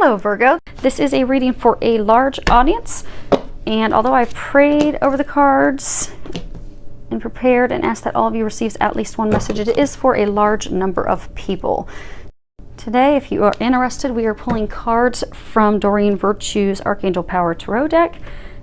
Hello Virgo, this is a reading for a large audience, and although I've prayed over the cards and prepared and asked that all of you receives at least one message, it is for a large number of people. Today, if you are interested, we are pulling cards from Doreen Virtue's Archangel Power Tarot deck,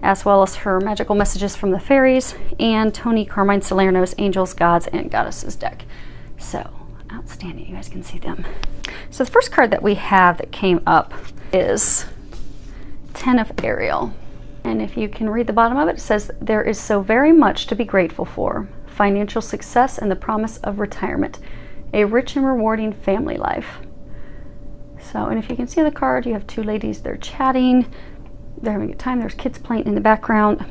as well as her Magical Messages from the Fairies and Tony Carmine Salerno's Angels, Gods, and Goddesses deck. So, outstanding. You guys can see them. So the first card that we have that came up is 10 of Ariel. And if you can read the bottom of it, it says, there is so very much to be grateful for. Financial success and the promise of retirement. A rich and rewarding family life. So, and if you can see the card, you have two ladies, they're chatting. They're having a good time. There's kids playing in the background.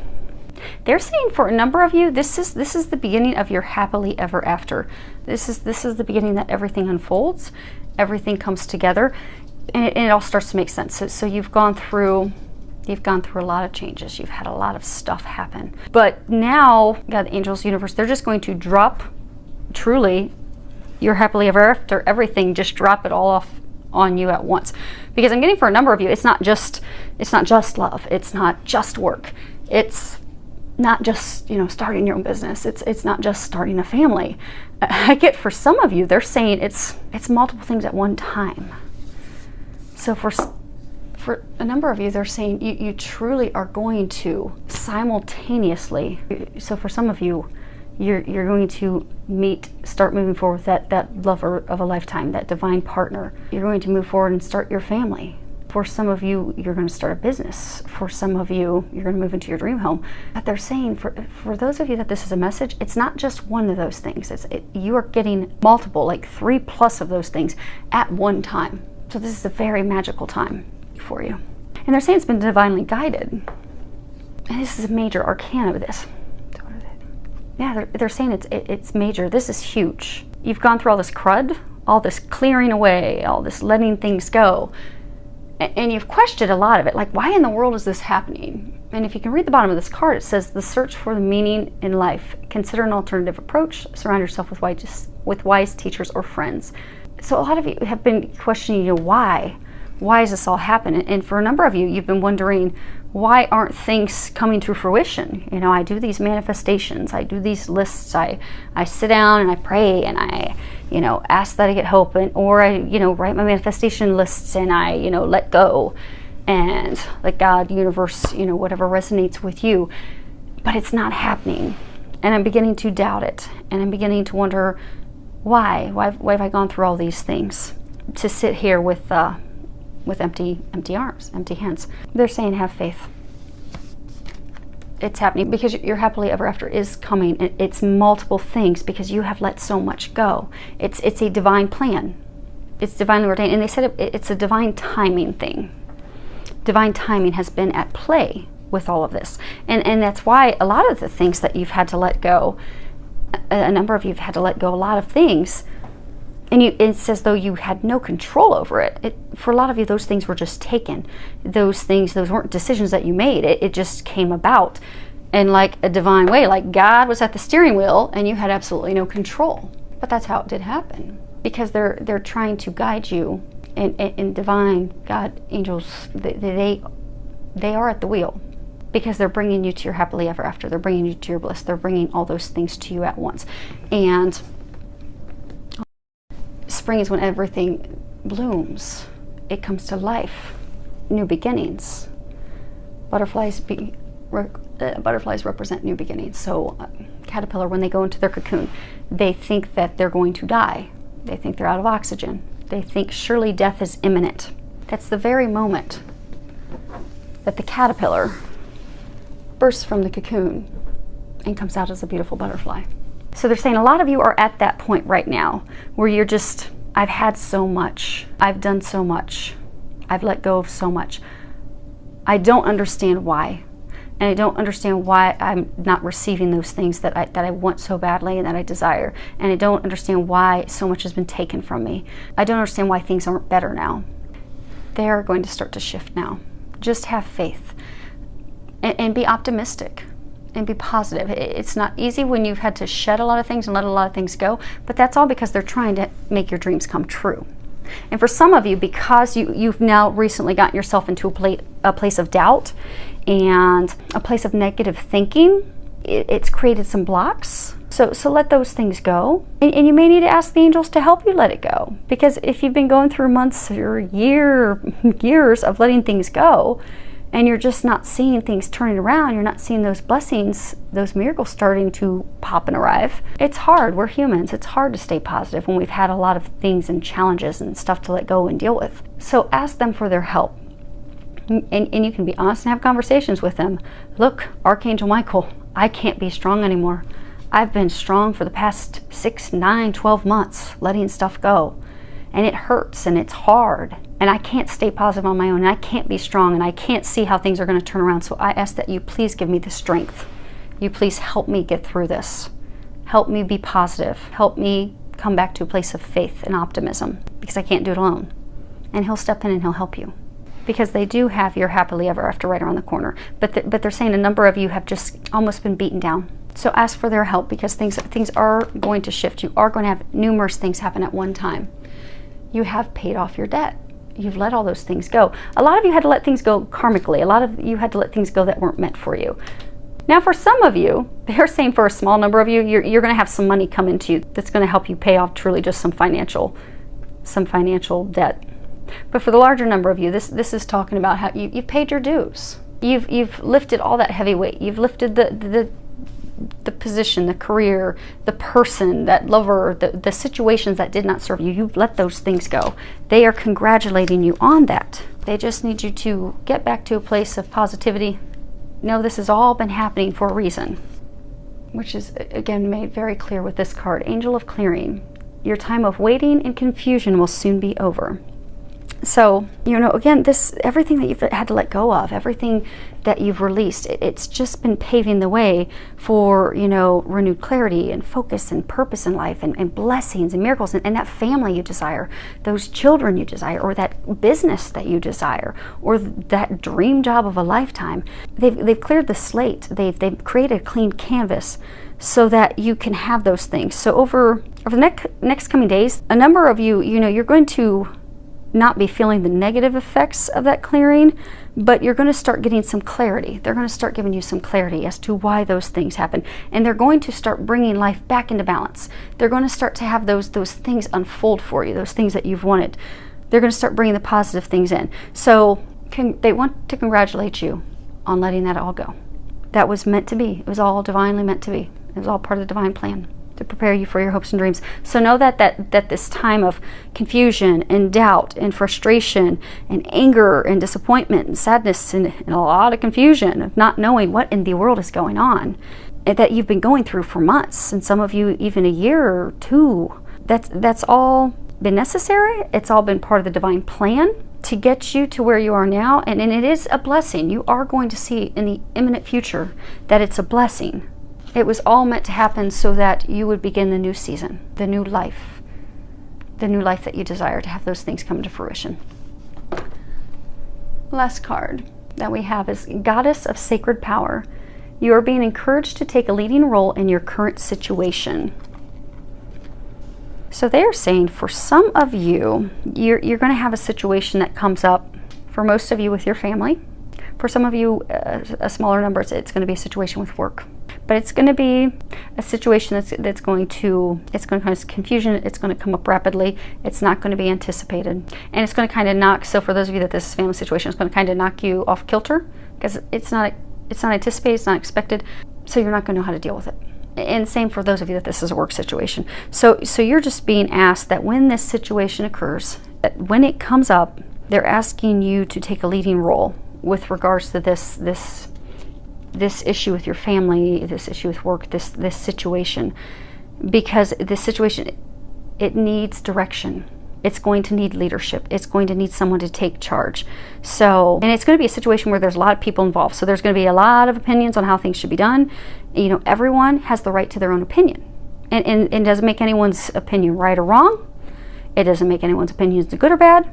They're saying for a number of you, this is the beginning of your happily ever after. This is the beginning that everything unfolds, everything comes together, and it all starts to make sense. So you've gone through a lot of changes. You've had a lot of stuff happen. But now, God, the angels, universe, they're just going to drop, truly, your happily ever after, everything, just drop it all off on you at once. Because I'm getting for a number of you, it's not just love. It's not just work. It's not just, starting your own business. It's not just starting a family. I get for some of you, they're saying it's multiple things at one time. So for a number of you, they're saying you truly are going to simultaneously. So for some of you, you're going to start moving forward with that lover of a lifetime, that divine partner. You're going to move forward and start your family. For some of you, you're going to start a business. For some of you, you're going to move into your dream home. But they're saying, for those of you that this is a message, it's not just one of those things. You are getting multiple, like 3+ of those things at one time. So this is a very magical time for you. And they're saying it's been divinely guided. And this is a major arcana of this. Yeah, they're saying it's major. This is huge. You've gone through all this crud, all this clearing away, all this letting things go. And you've questioned a lot of it, like, why in the world is this happening? And if you can read the bottom of this card, it says, the search for the meaning in life. Consider an alternative approach. Surround yourself with wise teachers or friends. So a lot of you have been questioning, why? Why is this all happening? And for a number of you, you've been wondering, why aren't things coming to fruition? I do these manifestations, I do these lists, I sit down and I pray and I, ask that I get help, or I, write my manifestation lists and I, let go and let God, universe, whatever resonates with you, but it's not happening. And I'm beginning to doubt it. And I'm beginning to wonder, why have I gone through all these things to sit here with empty arms, empty hands? They're saying have faith. It's happening because your happily ever after is coming. It's multiple things because you have let so much go. It's a divine plan. It's divinely ordained. And they said it's a divine timing thing. Divine timing has been at play with all of this. And that's why a lot of the things that you've had to let go, a number of you have had to let go a lot of things, and it's as though you had no control over it. For a lot of you, those things were just taken. Those weren't decisions that you made. It just came about in like a divine way. Like God was at the steering wheel and you had absolutely no control. But that's how it did happen. Because they're trying to guide you in divine God, angels. They are at the wheel. Because they're bringing you to your happily ever after. They're bringing you to your bliss. They're bringing all those things to you at once. And spring is when everything blooms. It comes to life, new beginnings. Butterflies represent new beginnings. So caterpillar, when they go into their cocoon, they think that they're going to die. They think they're out of oxygen. They think surely death is imminent. That's the very moment that the caterpillar bursts from the cocoon and comes out as a beautiful butterfly. So they're saying a lot of you are at that point right now where you're just, I've had so much. I've done so much. I've let go of so much. I don't understand why. And I don't understand why I'm not receiving those things that I want so badly and that I desire. And I don't understand why so much has been taken from me. I don't understand why things aren't better now. They are going to start to shift now. Just have faith and be optimistic. And be positive. It's not easy when you've had to shed a lot of things and let a lot of things go, but that's all because they're trying to make your dreams come true. And for some of you, because you've now recently gotten yourself into a place of doubt and a place of negative thinking, it's created some blocks. So let those things go. And you may need to ask the angels to help you let it go. Because if you've been going through months or years of letting things go, and you're just not seeing things turning around, you're not seeing those blessings, those miracles starting to pop and arrive, it's hard. We're humans. It's hard to stay positive when we've had a lot of things and challenges and stuff to let go and deal with. So ask them for their help. And you can be honest and have conversations with them. Look, Archangel Michael, I can't be strong anymore. I've been strong for the past 6, 9, 12 months, letting stuff go. And it hurts and it's hard. And I can't stay positive on my own. And I can't be strong. And I can't see how things are going to turn around. So I ask that you please give me the strength. You please help me get through this. Help me be positive. Help me come back to a place of faith and optimism. Because I can't do it alone. And he'll step in and he'll help you. Because they do have your happily ever after right around the corner. But they're saying a number of you have just almost been beaten down. So ask for their help, because things are going to shift. You are going to have numerous things happen at one time. You have paid off your debt. You've let all those things go. A lot of you had to let things go karmically. A lot of you had to let things go that weren't meant for you. Now for some of you, they're saying for a small number of you, you're going to have some money come into you that's going to help you pay off truly just some financial debt. But for the larger number of you, this is talking about how you've paid your dues. You've lifted all that heavy weight. You've lifted the position, the career, the person, that lover, the situations that did not serve you. You've let those things go. They are congratulating you on that. They just need you to get back to a place of positivity. Know this has all been happening for a reason, which is again made very clear with this card, Angel of Clearing. Your time of waiting and confusion will soon be over. So, again, everything that you've had to let go of, everything that you've released, it's just been paving the way for, renewed clarity and focus and purpose in life and blessings and miracles and that family you desire, those children you desire, or that business that you desire, or that dream job of a lifetime. They've cleared the slate. They've created a clean canvas so that you can have those things. So over the next coming days, a number of you, you're going to not be feeling the negative effects of that clearing, but you're going to start getting some clarity. They're going to start giving you some clarity as to why those things happen. And they're going to start bringing life back into balance. They're going to start to have those things unfold for you, those things that you've wanted. They're going to start bringing the positive things in. So they want to congratulate you on letting that all go. That was meant to be. It was all divinely meant to be. It was all part of the divine plan to prepare you for your hopes and dreams. So know that this time of confusion and doubt and frustration and anger and disappointment and sadness and a lot of confusion of not knowing what in the world is going on, that you've been going through for months, and some of you even a year or two, that's all been necessary. It's all been part of the divine plan to get you to where you are now, and it is a blessing. You are going to see in the imminent future that it's a blessing. It was all meant to happen so that you would begin the new season, the new life that you desire, to have those things come to fruition. Last card that we have is Goddess of Sacred Power. You are being encouraged to take a leading role in your current situation. So they are saying for some of you, you're going to have a situation that comes up, for most of you with your family. For some of you, a smaller number, it's going to be a situation with work. But it's going to be a situation that's going to cause confusion. It's going to come up rapidly. It's not going to be anticipated. And it's going to kind of knock, so for those of you that this is a family situation, it's going to kind of knock you off kilter, because it's not anticipated, it's not expected, so you're not going to know how to deal with it. And same for those of you that this is a work situation. So you're just being asked that when this situation occurs, that when it comes up, they're asking you to take a leading role with regards to this issue with your family, this issue with work, this situation, because this situation, it needs direction. It's going to need leadership. It's going to need someone to take charge. So, and it's going to be a situation where there's a lot of people involved. So there's going to be a lot of opinions on how things should be done. Everyone has the right to their own opinion, and it doesn't make anyone's opinion right or wrong. It doesn't make anyone's opinions good or bad.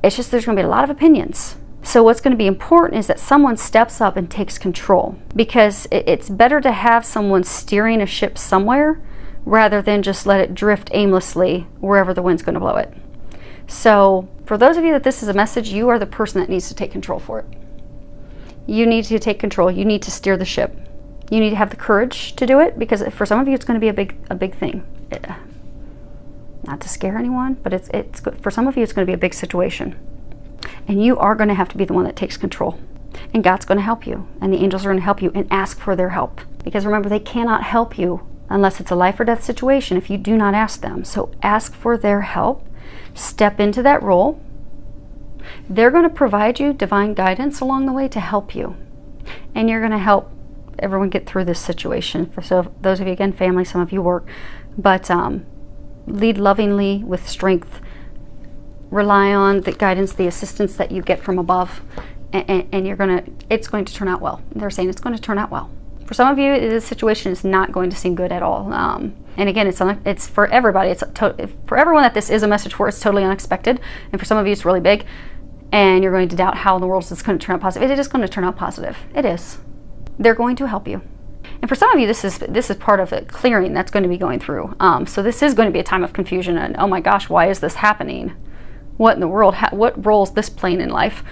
It's just there's going to be a lot of opinions. So what's going to be important is that someone steps up and takes control, because it's better to have someone steering a ship somewhere rather than just let it drift aimlessly wherever the wind's going to blow it. So for those of you that this is a message, you are the person that needs to take control for it. You need to take control. You need to steer the ship. You need to have the courage to do it, because for some of you it's going to be a big thing. Not to scare anyone, but it's for some of you it's going to be a big situation. And you are going to have to be the one that takes control. And God's going to help you, and the angels are going to help you, and ask for their help. Because remember, they cannot help you unless it's a life or death situation if you do not ask them. So ask for their help. Step into that role. They're going to provide you divine guidance along the way to help you. And you're going to help everyone get through this situation. So those of you, again, family, some of you work. But lead lovingly with strength. Rely on the guidance, the assistance that you get from above. And it's going to turn out well. They're saying it's going to turn out well. For some of you, this situation is not going to seem good at all. And again, it's for everybody. For everyone that this is a message for, it's totally unexpected. And for some of you, it's really big. And you're going to doubt how in the world is this going to turn out positive. It is going to turn out positive. It is. They're going to help you. And for some of you, this is part of a clearing that's going to be going through. So this is going to be a time of confusion. And oh my gosh, why is this happening? What in the world? What role is this playing in life?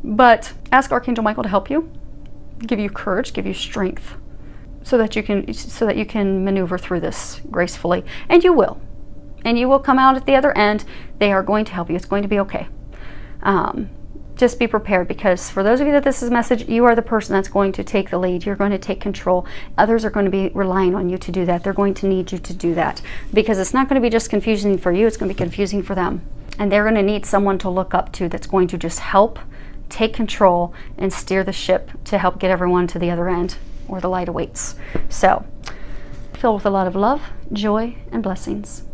But ask Archangel Michael to help you, give you courage, give you strength, so that you can maneuver through this gracefully. And you will. And you will come out at the other end. They are going to help you. It's going to be okay. Just be prepared, because for those of you that this is a message, you are the person that's going to take the lead. You're going to take control. Others are going to be relying on you to do that. They're going to need you to do that, because it's not going to be just confusing for you. It's going to be confusing for them. And they're going to need someone to look up to that's going to just help take control and steer the ship to help get everyone to the other end where the light awaits. So, filled with a lot of love, joy, and blessings.